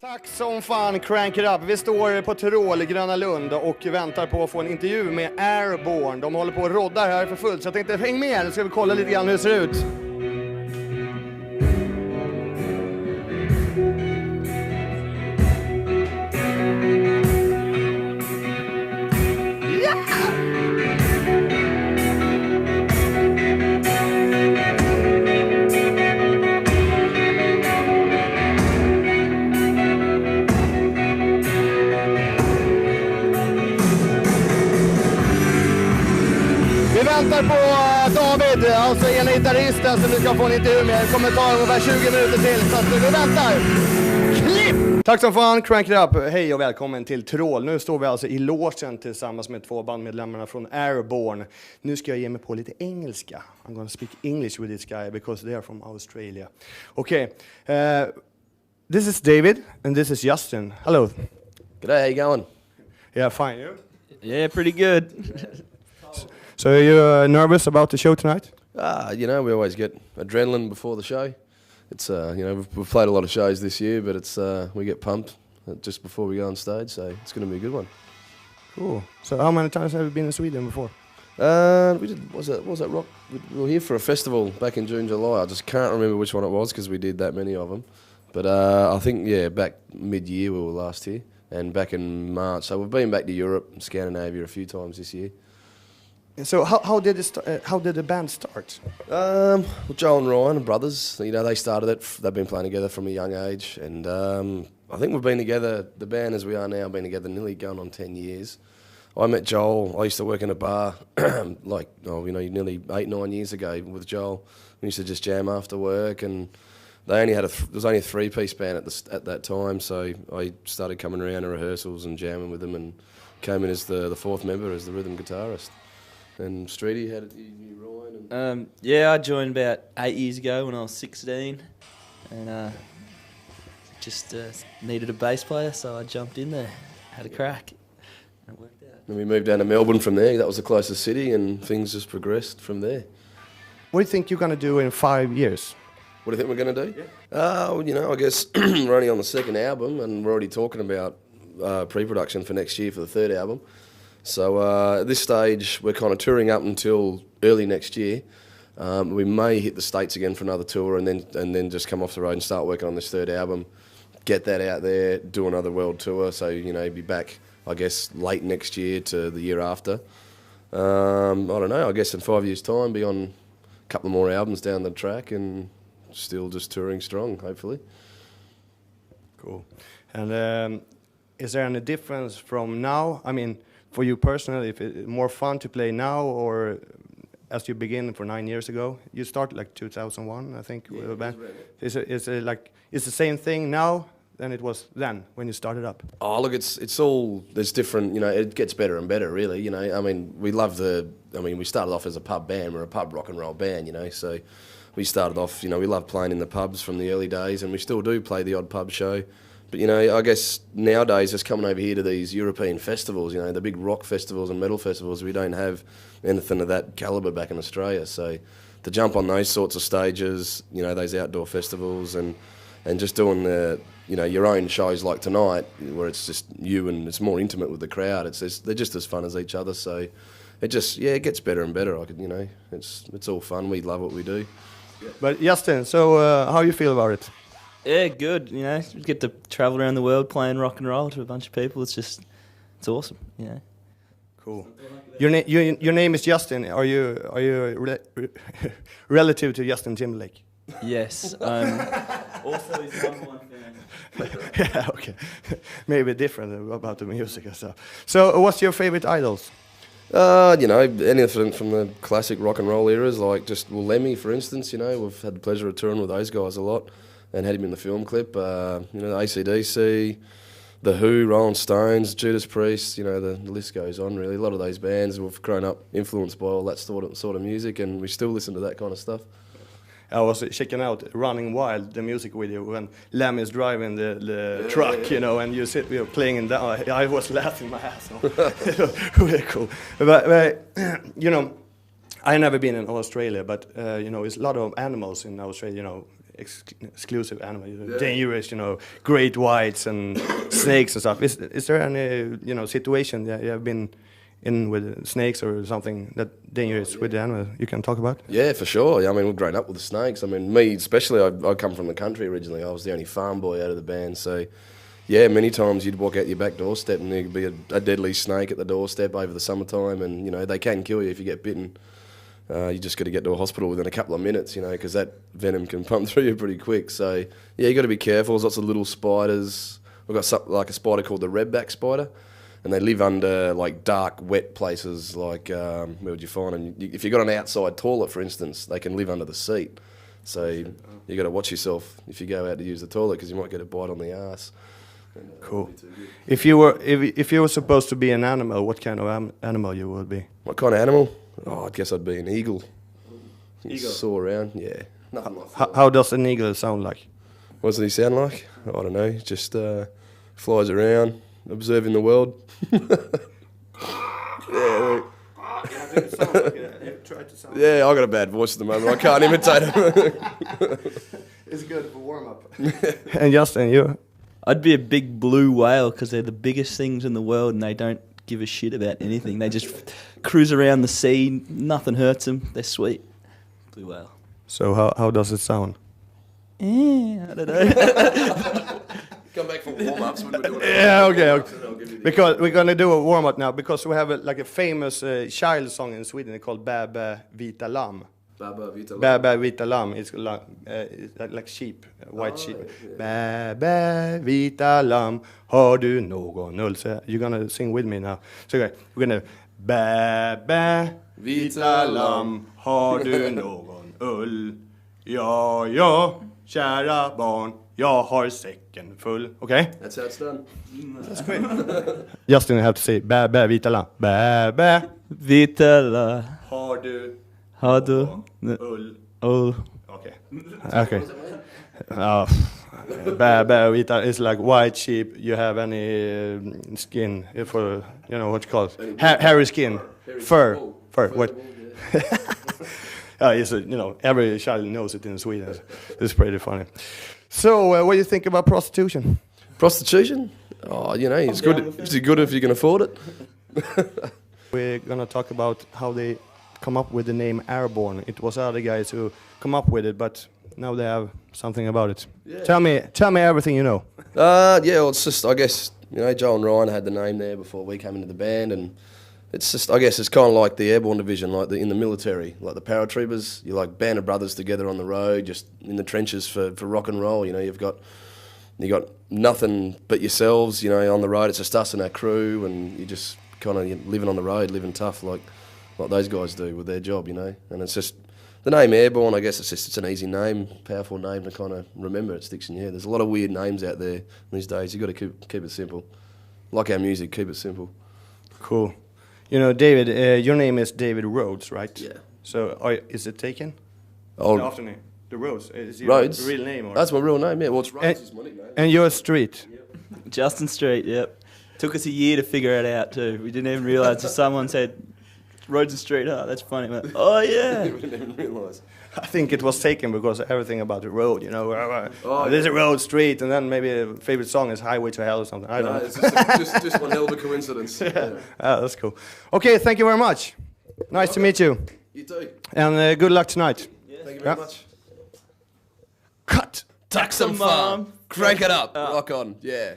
Tack som fan, Crank It Up. Vi står på Tyrol i Gröna Lund och väntar på att få en intervju med Airbourne. De håller på och roddar här för fullt, så jag tänkte häng med, så ska vi kolla lite grann hur det ser ut. Vi väntar på David, alltså ena gitarristen som vi ska få en intervju med. Det kommer ta ungefär 20 minuter till, så att vi väntar. Klipp! Tack som fan, Crank It Up. Hej och välkommen till Tyrol. Nu står vi alltså i logen tillsammans med två bandmedlemmarna från Airbourne. Nu ska jag ge mig på lite engelska. I'm gonna speak English with this guy because they are from Australia. Okay, this is David and this is Justin. Hello. G'day, how you going? Yeah, fine. You? Yeah, pretty good. So are you nervous about the show tonight? You know, we always get adrenaline before the show. It's you know, we've played a lot of shows this year, but it's we get pumped just before we go on stage, so it's going to be a good one. Cool. So how many times have you been in Sweden before? We did. Was that rock? We were here for a festival back in June, July. I just can't remember which one it was because we did that many of them. But I think back mid-year we were last here, and back in March. So we've been back to Europe, and Scandinavia a few times this year. So how did the band start? Well, Joel and Ryan are brothers. You know, they started it. They've been playing together from a young age, and I think we've been together. The band, as we are now, been together nearly going on 10 years. I met Joel. I used to work in a bar, nearly 8-9 years ago with Joel. We used to just jam after work, and they only had there was only a 3-piece band at that time. So I started coming around to rehearsals and jamming with them, and came in as the fourth member, as the rhythm guitarist. And Streety, how did you Ryan? Yeah, I joined about 8 years ago when I was 16, and just needed a bass player, so I jumped in there, had a crack, and it worked out. And we moved down to Melbourne from there. That was the closest city, and things just progressed from there. What do you think you're going to do in 5 years? What do you think we're going to do? Yeah. You know, I guess we're only on the second album, and we're already talking about pre-production for next year for the third album. So at this stage, we're kind of touring up until early next year. We may hit the States again for another tour, and then just come off the road and start working on this third album, get that out there, do another world tour. So, you know, be back, I guess, late next year to the year after. I don't know, I guess in 5 years' time, be on a couple more albums down the track and still just touring strong, hopefully. Cool. And is there any difference from now? I mean, for you personally, if it's more fun to play now or as you begin for 9 years ago? You started like 2001, I think, with a band. Is it like, it's the same thing now than it was then when you started up? Oh, look, it's all, there's different, you know, it gets better and better, really, you know. I mean, we started off as a pub band, we're a pub rock and roll band, you know, so we started off, you know, we loved playing in the pubs from the early days, and we still do play the odd pub show. But, you know, I guess nowadays just coming over here to these European festivals, you know, the big rock festivals and metal festivals, we don't have anything of that calibre back in Australia. So to jump on those sorts of stages, you know, those outdoor festivals and just doing the, you know, your own shows like tonight, where it's just you and it's more intimate with the crowd, they're just as fun as each other. So it just, it gets better and better. You know, it's all fun. We love what we do. But Justin, so how you feel about it? Yeah, good. You know, we get to travel around the world playing rock and roll to a bunch of people. It's awesome. You know. Cool. Your name is Justin. Are you relative to Justin Timberlake? Yes. Also his number one fan. Yeah. Okay. Maybe different about the music and stuff. So, what's your favorite idols? You know, anything from the classic rock and roll eras, like Lemmy, for instance. You know, we've had the pleasure of touring with those guys a lot. And had him in the film clip, you know, AC/DC, The Who, Rolling Stones, Judas Priest, you know, the list goes on really. A lot of those bands, we've grown up influenced by all that sort of music, and we still listen to that kind of stuff. I was checking out Running Wild, the music video, when Lemmy is driving the truck, you know, and you're playing in that. I was laughing my ass off. Really cool. But you know, I've never been in Australia, but you know, it's a lot of animals in Australia, you know. exclusive animals, dangerous, you know, great whites and snakes and stuff. Is there any, you know, situation that you have been in with snakes or something that dangerous with the animal you can talk about? Yeah, for sure. Yeah, I mean, we've grown up with the snakes. I mean, me especially, I come from the country originally. I was the only farm boy out of the band, so yeah, many times you'd walk out your back doorstep and there'd be a deadly snake at the doorstep over the summertime, and you know they can kill you if you get bitten. You just got to get to a hospital within a couple of minutes, you know, because that venom can pump through you pretty quick. So yeah, you got to be careful. There's lots of little spiders. We've got something like a spider called the redback spider, and they live under like dark, wet places. Like where would you find them? If you've got an outside toilet, for instance, they can live under the seat. So you got to watch yourself if you go out to use the toilet because you might get a bite on the arse. Cool. If you were supposed to be an animal, what kind of animal you would be? What kind of animal? Oh, I guess I'd be an eagle. Eagle. Saw around, yeah. Nothing like how does an eagle sound like? What does he sound like? I don't know. Just flies around, observing the world. Yeah, I got a bad voice at the moment. I can't imitate him. It's good for warm up. And Justin, you? I'd be a big blue whale because they're the biggest things in the world and they don't give a shit about anything. They just cruise around the sea. Nothing hurts them. They're sweet. Blue whale. So how does it sound? I don't know. Come back for warm-ups when we're doing it. Yeah, okay. Because we're going to do a warm-up now because we have a famous child song in Sweden called Bä bä vita lamm. Bä bä vita lamm. It's like sheep, white sheep. Bä bä vita lamm, har du någon ull? So you're gonna sing with me now. So we're gonna bä bä vita lamm, har du någon ull? Ja, ja, kära barn, jag har säcken full. Okay? That's how it's done. That's great. Justin, you have to say bä bä vita lamm. Bä bä vita lamm, har du ull? Ull. Okay. Bä bä vita is like white sheep. You have any skin for, you know what you call it? Hairy skin. Fur. What? It's you know, every child knows it in Sweden. It's pretty funny. So, what do you think about prostitution? Prostitution? Oh, you know, it's good. It's good if you can afford it. We're gonna talk about how they come up with the name Airbourne. It was other guys who come up with it, but now they have something about it. Yeah. Tell me everything you know. Yeah, well, it's just, I guess, you know, Joe and Ryan had the name there before we came into the band, and it's just, I guess it's kind of like the Airbourne division, like in the military, like the paratroopers. You're like band of brothers together on the road, just in the trenches for rock and roll. You know, you got nothing but yourselves. You know, on the road, it's just us and our crew, and you just kind of living on the road, living tough, like those guys do with their job, you know. And it's just the name Airbourne. I guess it's an easy name, powerful name to kind of remember. It sticks in your head. There's a lot of weird names out there these days. You got to keep it simple. Like our music, keep it simple. Cool. You know, David, your name is David Rhodes, right? Yeah. So is it taken? Oh, the after name, the Rhodes. Is your Rhodes? real name? Or? That's my real name. Yeah. Well, it's Rhodes is my nickname. And your street. Yep. Justin Street. Yep. Took us a year to figure it out too. We didn't even realise. Someone said Rhodes and Street. Oh, that's funny. We went, oh yeah. We didn't even realise. I think it was taken because everything about the road, you know. There's a road, street, and then maybe a favorite song is Highway to Hell or something. I don't know. It's just one hell of a coincidence. Yeah. That's cool. Okay, thank you very much. Nice to meet you. You too. And good luck tonight. Yeah. Thank you very much. Cut. Tack some farm. Crank it up. Rock on. Yeah.